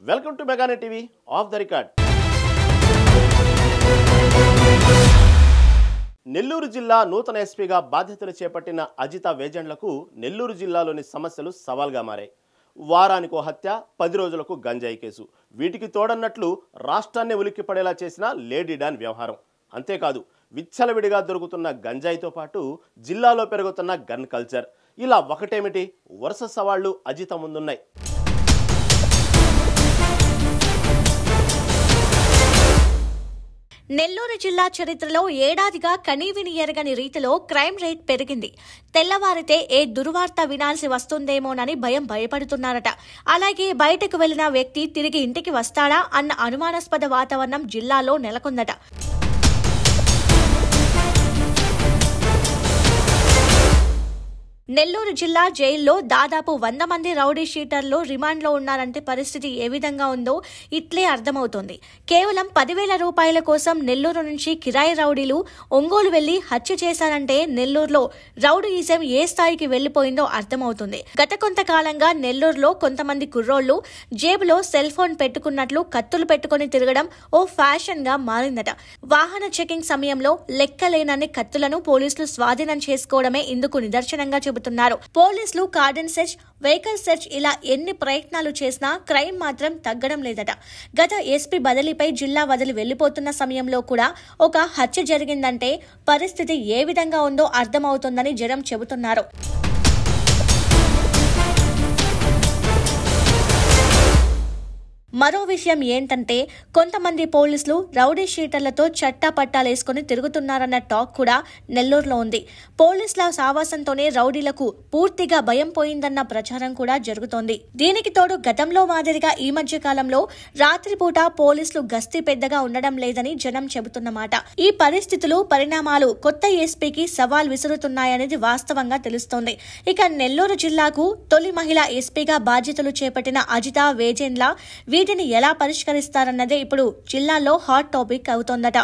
Welcome to మెగానే TV off the record. Nellore జిల్లా నూతన ఎస్పీగా బాధ్యతలు చేపట్టిన అజిత వేజెండ్లకు నెల్లూరు జిల్లాలోని సమస్యలు సవాల్గా మారాయి. వారానికో హత్య, 10 రోజులకు గంజాయి కేసు, వీటికి తోడన్నట్లు రాష్ట్రాన్ని ఉలిక్కిపడేలా చేసిన లేడీ డాన్ వ్యవహారం. అంతేకాదు, విచ్చలవిడిగా దొరుకుతున్న గంజాయితో పాటు జిల్లాలో పెరుగుతున్న గన్ కల్చర్, ఇలా ఒకటేమిటి వరుస సవాళ్లు అజిత ముందున్నాయి. నెల్లూరు జిల్లా చరిత్రలో ఏడాదిగా కనీవిని ఎరగని రీతిలో క్రైమ్ రేట్ పెరిగింది. తెల్లవారితే ఏ దుర్వార్త వినాల్సి వస్తుందేమోనని భయపడుతున్నారట. అలాగే బయటకు వెళ్లిన వ్యక్తి తిరిగి ఇంటికి వస్తాడా అన్న అనుమానాస్పద వాతావరణం జిల్లాలో నెలకొందట. నెల్లూరు జిల్లా జైల్లో దాదాపు 100 మంది రౌడీ షీటర్లు రిమాండ్లో ఉన్నారంటే పరిస్థితి ఏ విధంగా ఉందో ఇట్లే అర్థమవుతోంది. కేవలం 10,000 రూపాయల కోసం నెల్లూరు నుంచి కిరాయి రౌడీలు ఒంగోలు వెళ్లి హత్య చేశారంటే నెల్లూరులో రౌడీయిజం ఏ స్థాయికి వెళ్లిపోయిందో అర్థమవుతుంది. గత కొంతకాలంగా నెల్లూరులో కొంతమంది కుర్రోళ్లు జేబులో సెల్ ఫోన్ పెట్టుకున్నట్లు కత్తులు పెట్టుకుని తిరగడం ఓ ఫ్యాషన్ గా మారిందట. వాహన చెకింగ్ సమయంలో లెక్కలేనన్ని కత్తులను పోలీసులు స్వాధీనం చేసుకోవడమే ఇందుకు నిదర్శనంగా చెబుతున్నారు. పోలీసులు కార్డన్ సెర్చ్, వెహికల్ సెర్చ్ ఇలా ఎన్ని ప్రయత్నాలు చేసినా క్రైమ్ మాత్రం తగ్గడం లేదట. గత ఎస్పీ బదిలీపై జిల్లా వదిలి వెళ్లిపోతున్న సమయంలో కూడా ఒక హత్య జరిగిందంటే పరిస్థితి ఏ విధంగా ఉందో అర్థమవుతుందని జనం చెబుతున్నారు. మరో విషయం ఏంటంటే, కొంతమంది పోలీసులు రౌడీ షీటర్లతో చట్టాపట్టాలేసుకుని తిరుగుతున్నారన్న టాక్ కూడా నెల్లూరులో ఉంది. పోలీసుల సావాసంతోనే రౌడీలకు పూర్తిగా భయం పోయిందన్న ప్రచారం కూడా జరుగుతోంది. దీనికి తోడు గతంలో మాదిరిగా ఈ మధ్య కాలంలో రాత్రిపూట పోలీసులు గస్తీ పెద్దగా ఉండడం లేదని జనం చెబుతున్నమాట. ఈ పరిణామాలు కొత్త ఎస్పీకి సవాల్ విసురుతున్నాయనేది వాస్తవంగా తెలుస్తోంది. ఇక నెల్లూరు జిల్లాకు తొలి మహిళా ఎస్పీగా బాధ్యతలు చేపట్టిన అజిత వేజెండ్ల వీటిని ఎలా పరిష్కరిస్తారన్నదే ఇప్పుడు జిల్లాలో హాట్ టాపిక్ అవుతోందట.